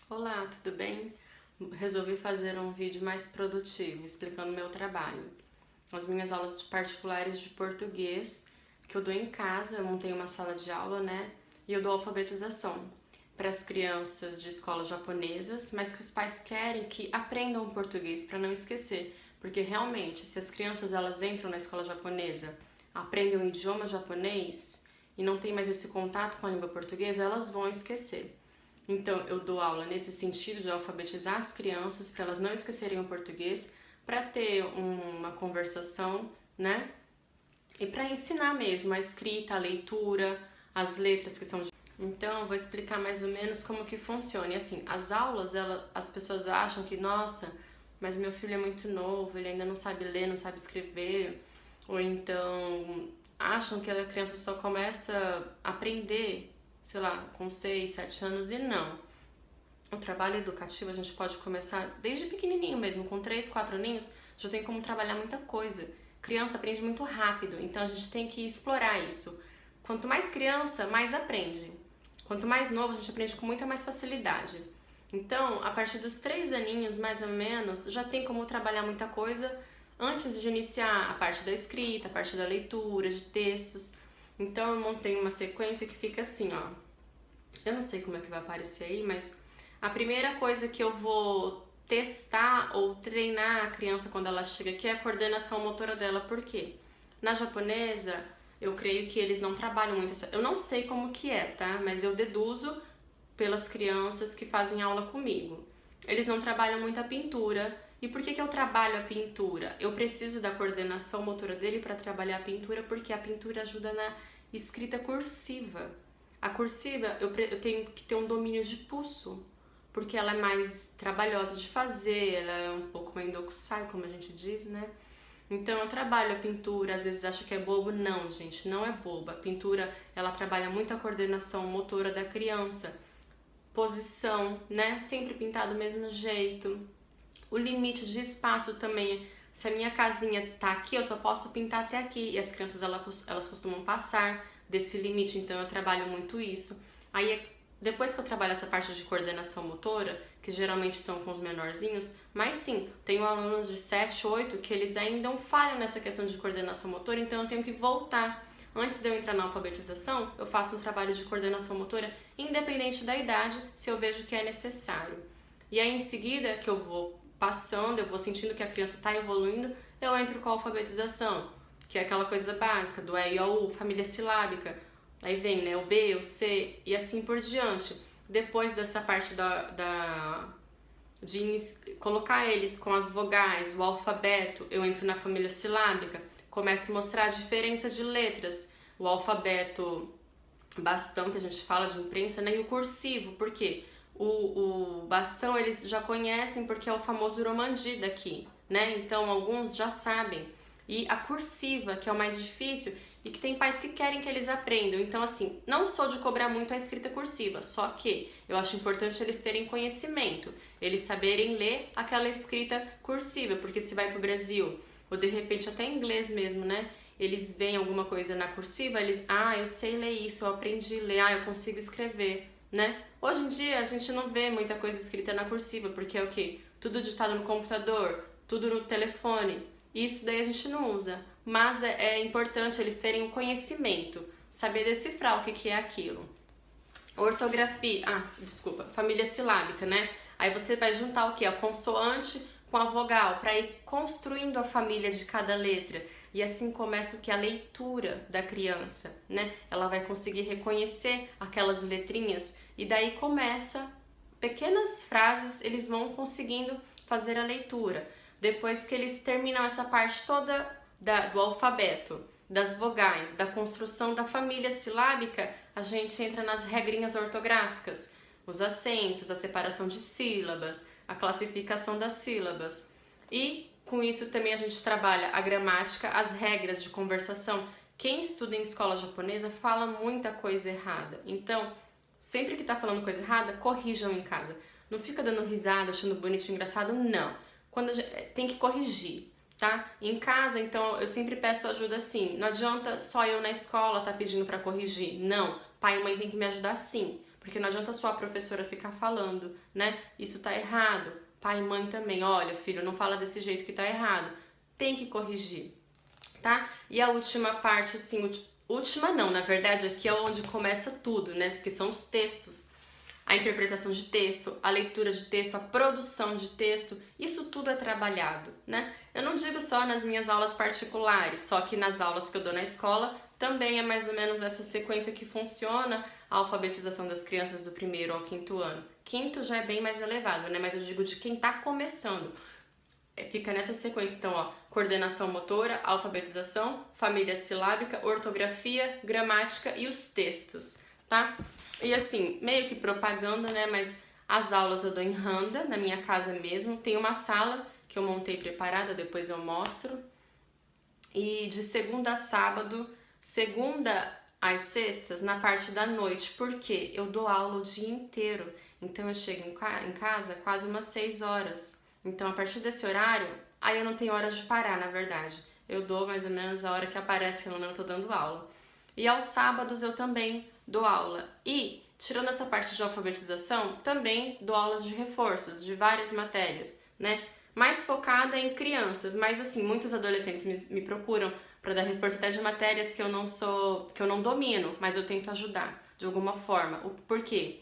Olá, tudo bem? Resolvi fazer um vídeo mais produtivo, explicando meu trabalho. As minhas aulas particulares de português, que eu dou em casa, eu montei uma sala de aula, né? E eu dou alfabetização para as crianças de escolas japonesas, mas que os pais querem que aprendam português para não esquecer. Porque realmente, se as crianças elas entram na escola japonesa, aprendem o idioma japonês e não tem mais esse contato com a língua portuguesa, elas vão esquecer. Então, eu dou aula nesse sentido de alfabetizar as crianças para elas não esquecerem o português, para ter uma conversação, né? E para ensinar mesmo a escrita, a leitura, as letras que são. Então, eu vou explicar mais ou menos como que funciona. E assim, as aulas, as pessoas acham que, nossa, mas meu filho é muito novo, ele ainda não sabe ler, não sabe escrever, ou então acham que a criança só começa a aprender, sei lá, com 6, 7 anos e não. O trabalho educativo a gente pode começar desde pequenininho mesmo, com 3, 4 aninhos, já tem como trabalhar muita coisa. Criança aprende muito rápido, então a gente tem que explorar isso. Quanto mais criança, mais aprende. Quanto mais novo, a gente aprende com muita mais facilidade. Então, a partir dos 3 aninhos, mais ou menos, já tem como trabalhar muita coisa antes de iniciar a parte da escrita, a parte da leitura, de textos. Então, eu montei uma sequência que fica assim, ó. Eu não sei como é que vai aparecer aí, mas a primeira coisa que eu vou testar ou treinar a criança quando ela chega aqui é a coordenação motora dela. Por quê? Na japonesa, eu creio que eles não trabalham muito essa. Eu não sei como que é, tá? Mas eu deduzo pelas crianças que fazem aula comigo. Eles não trabalham muito a pintura. E por que eu trabalho a pintura? Eu preciso da coordenação motora dele para trabalhar a pintura, porque a pintura ajuda na escrita cursiva. A cursiva eu tenho que ter um domínio de pulso, porque ela é mais trabalhosa de fazer, ela é um pouco endokusai, como a gente diz, né? Então eu trabalho a pintura, às vezes acha que é bobo, não, gente, não é boba. A pintura, ela trabalha muito a coordenação motora da criança, posição, né? Sempre pintar do mesmo jeito. O limite de espaço também, se a minha casinha tá aqui, eu só posso pintar até aqui, e as crianças elas costumam passar desse limite, então eu trabalho muito isso. Aí depois que eu trabalho essa parte de coordenação motora, que geralmente são com os menorzinhos, mas sim, tenho alunos de 7, 8 que eles ainda falham nessa questão de coordenação motora, então eu tenho que voltar. Antes de eu entrar na alfabetização, eu faço um trabalho de coordenação motora, independente da idade, se eu vejo que é necessário. E aí em seguida que eu vou passando, eu vou sentindo que a criança está evoluindo, eu entro com a alfabetização, que é aquela coisa básica do E, I, O, U, família silábica. Aí vem, né, o B, o C e assim por diante. Depois dessa parte de colocar eles com as vogais, o alfabeto, eu entro na família silábica, começo a mostrar a diferença de letras, o alfabeto bastão, que a gente fala de imprensa, né, e o cursivo, por quê? O bastão eles já conhecem porque é o famoso Uromandi daqui, né? Então alguns já sabem. E a cursiva, que é o mais difícil e que tem pais que querem que eles aprendam. Então assim, não sou de cobrar muito a escrita cursiva, só que eu acho importante eles terem conhecimento, eles saberem ler aquela escrita cursiva, porque se vai pro Brasil, ou de repente até em inglês mesmo, né? Eles veem alguma coisa na cursiva, eles, eu sei ler isso, eu aprendi a ler, eu consigo escrever, né? Hoje em dia a gente não vê muita coisa escrita na cursiva, porque é o quê? Tudo digitado no computador, tudo no telefone. Isso daí a gente não usa. Mas é importante eles terem o conhecimento, saber decifrar o que é aquilo. Ortografia, família silábica, né? Aí você vai juntar o quê? A consoante com a vogal, para ir construindo a família de cada letra. E assim começa o que? A leitura da criança, né? Ela vai conseguir reconhecer aquelas letrinhas e daí começa pequenas frases, eles vão conseguindo fazer a leitura. Depois que eles terminam essa parte toda do alfabeto, das vogais, da construção da família silábica, a gente entra nas regrinhas ortográficas, os acentos, a separação de sílabas, a classificação das sílabas. E com isso também a gente trabalha a gramática, as regras de conversação. Quem estuda em escola japonesa fala muita coisa errada. Então, sempre que tá falando coisa errada, corrijam em casa. Não fica dando risada, achando bonito e engraçado, não. Tem que corrigir, tá? Em casa, então, eu sempre peço ajuda assim. Não adianta só eu na escola tá pedindo pra corrigir. Não, pai e mãe tem que me ajudar sim. Porque não adianta só a professora ficar falando, né? Isso tá errado. Pai e mãe também, olha, filho, não fala desse jeito que tá errado. Tem que corrigir, tá? E a última parte, assim, última não, na verdade, aqui é onde começa tudo, né? Que são os textos. A interpretação de texto, a leitura de texto, a produção de texto, isso tudo é trabalhado, né? Eu não digo só nas minhas aulas particulares, só que nas aulas que eu dou na escola também é mais ou menos essa sequência que funciona a alfabetização das crianças do 1º ao 5º ano. Quinto já é bem mais elevado, né? Mas eu digo de quem tá começando. Fica nessa sequência, então, ó, coordenação motora, alfabetização, família silábica, ortografia, gramática e os textos, tá? E assim, meio que propaganda, né, mas as aulas eu dou em Randa, na minha casa mesmo, tem uma sala que eu montei preparada, depois eu mostro, e de segunda a sábado, segunda às sextas, na parte da noite, porque eu dou aula o dia inteiro, então eu chego em casa quase umas 6 horas. Então, a partir desse horário, aí eu não tenho hora de parar, na verdade. Eu dou mais ou menos a hora que aparece que eu não estou dando aula. E aos sábados eu também dou aula. E, tirando essa parte de alfabetização, também dou aulas de reforços, de várias matérias, né? Mais focada em crianças, mas assim, muitos adolescentes me procuram para dar reforço até de matérias que eu não domino, mas eu tento ajudar de alguma forma. Por quê?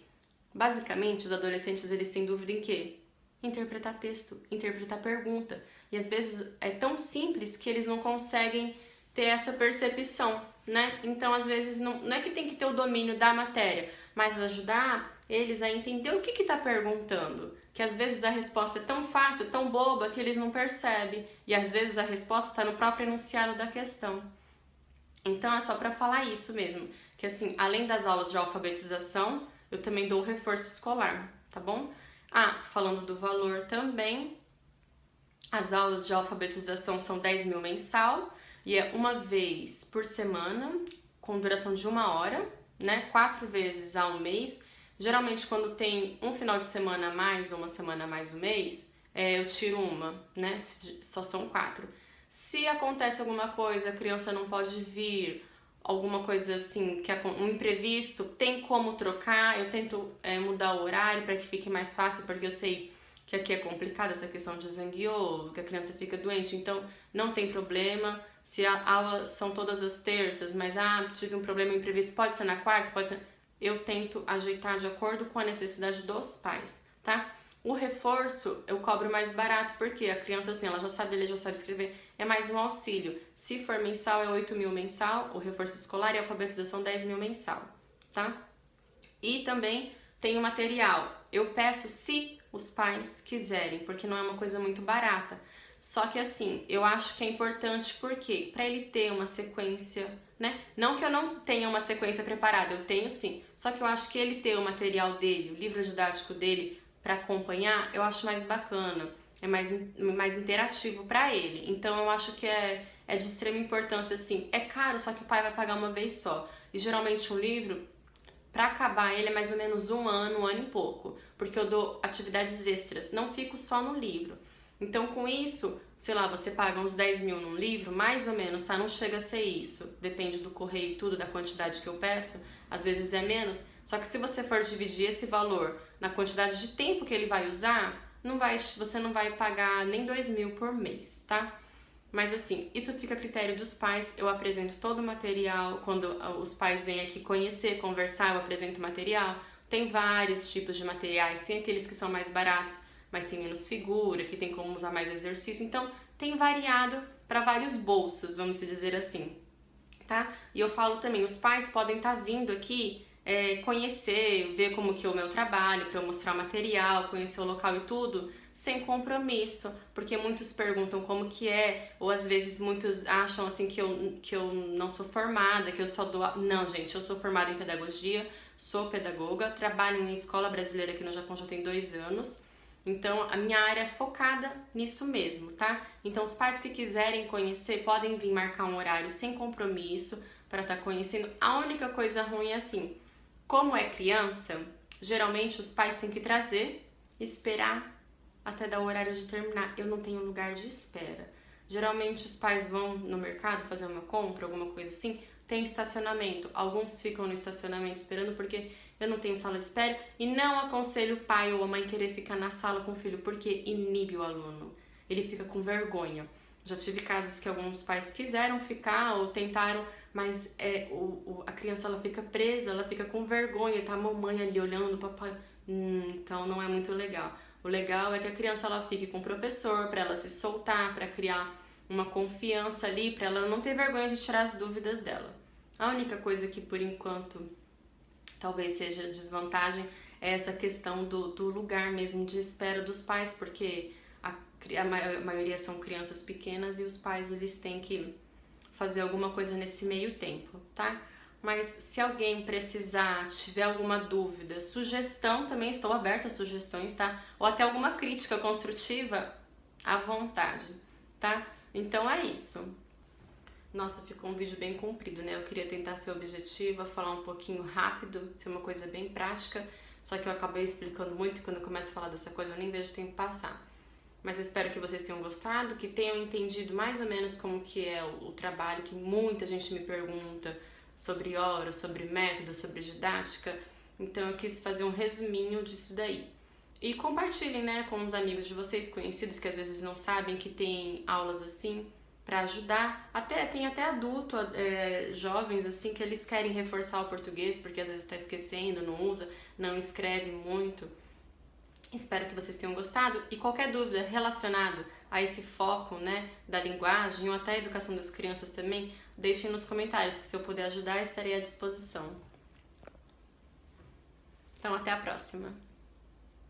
Basicamente, os adolescentes, eles têm dúvida em quê? Interpretar texto, interpretar pergunta. E às vezes é tão simples que eles não conseguem ter essa percepção, né? Então, às vezes, não é que tem que ter o domínio da matéria, mas ajudar eles a entender o que está perguntando. Que às vezes a resposta é tão fácil, tão boba, que eles não percebem. E às vezes a resposta está no próprio enunciado da questão. Então, é só para falar isso mesmo. Que assim, além das aulas de alfabetização, eu também dou reforço escolar, tá bom? Falando do valor também, as aulas de alfabetização são 10 mil mensal e é uma vez por semana, com duração de 1 hora, né? 4 vezes ao mês. Geralmente, quando tem um final de semana a mais ou uma semana a mais o mês, eu tiro uma, né? Só são 4. Se acontece alguma coisa, a criança não pode vir, alguma coisa assim, que é um imprevisto, tem como trocar, eu tento mudar o horário para que fique mais fácil, porque eu sei que aqui é complicado essa questão de zangueô, que a criança fica doente, então não tem problema. Se a aula são todas as terças, mas tive um problema imprevisto, pode ser na quarta, pode ser... Eu tento ajeitar de acordo com a necessidade dos pais, tá? O reforço eu cobro mais barato, porque a criança, assim, ela já sabe ler, já sabe escrever, é mais um auxílio. Se for mensal, é 8 mil mensal, o reforço escolar, e a alfabetização 10 mil mensal, tá? E também tem o material. Eu peço se os pais quiserem, porque não é uma coisa muito barata. Só que assim, eu acho que é importante porque para ele ter uma sequência, né? Não que eu não tenha uma sequência preparada, eu tenho sim. Só que eu acho que ele ter o material dele, o livro didático dele para acompanhar, eu acho mais bacana, é mais interativo para ele. Então eu acho que é de extrema importância, assim. É caro, só que o pai vai pagar uma vez só. E geralmente um livro, para acabar ele é mais ou menos 1 ano e pouco, porque eu dou atividades extras, não fico só no livro. Então, com isso, sei lá, você paga uns 10 mil num livro, mais ou menos, tá? Não chega a ser isso. Depende do correio e tudo, da quantidade que eu peço. Às vezes é menos. Só que se você for dividir esse valor na quantidade de tempo que ele vai usar, você não vai pagar nem 2 mil por mês, tá? Mas assim, isso fica a critério dos pais. Eu apresento todo o material. Quando os pais vêm aqui conhecer, conversar, eu apresento o material. Tem vários tipos de materiais. Tem aqueles que são mais baratos, mas tem menos figura, que tem como usar mais exercício. Então, tem variado para vários bolsos, vamos dizer assim, tá? E eu falo também, os pais podem estar vindo aqui conhecer, ver como que é o meu trabalho, para eu mostrar o material, conhecer o local e tudo, sem compromisso, porque muitos perguntam como que é, ou às vezes muitos acham assim que eu não sou formada, que eu só dou... Não, gente, eu sou formada em pedagogia, sou pedagoga, trabalho em escola brasileira aqui no Japão já tem 2 anos, então a minha área é focada nisso mesmo, tá? Então os pais que quiserem conhecer podem vir marcar um horário sem compromisso para estar conhecendo. A única coisa ruim é assim, como é criança, geralmente os pais têm que trazer, esperar até dar o horário de terminar. Eu não tenho lugar de espera. Geralmente os pais vão no mercado fazer uma compra, alguma coisa assim, tem estacionamento. Alguns ficam no estacionamento esperando porque eu não tenho sala de espera e não aconselho o pai ou a mãe querer ficar na sala com o filho porque inibe o aluno. Ele fica com vergonha. Já tive casos que alguns pais quiseram ficar ou tentaram, mas a criança ela fica presa, ela fica com vergonha, tá a mamãe ali olhando, o papai. Então não é muito legal. O legal é que a criança ela fique com o professor, para ela se soltar, para criar uma confiança ali, para ela não ter vergonha de tirar as dúvidas dela. A única coisa que por enquanto talvez seja desvantagem é essa questão do lugar mesmo de espera dos pais, porque a maioria são crianças pequenas e os pais eles têm que fazer alguma coisa nesse meio tempo, tá? Mas se alguém precisar, tiver alguma dúvida, sugestão, também estou aberta a sugestões, tá? Ou até alguma crítica construtiva, à vontade, tá? Então é isso. Nossa, ficou um vídeo bem comprido, né? Eu queria tentar ser objetiva, falar um pouquinho rápido, ser uma coisa bem prática, só que eu acabei explicando muito e quando eu começo a falar dessa coisa eu nem vejo o tempo passar. Mas eu espero que vocês tenham gostado, que tenham entendido mais ou menos como que é o trabalho, que muita gente me pergunta sobre hora, sobre método, sobre didática. Então eu quis fazer um resuminho disso daí. E compartilhem, né, com os amigos de vocês, conhecidos, que às vezes não sabem que tem aulas assim, para ajudar. Tem até adulto, jovens assim, que eles querem reforçar o português, porque às vezes está esquecendo, não usa, não escreve muito. Espero que vocês tenham gostado e qualquer dúvida relacionada a esse foco, né, da linguagem ou até a educação das crianças também, deixem nos comentários que se eu puder ajudar estarei à disposição. Então até a próxima!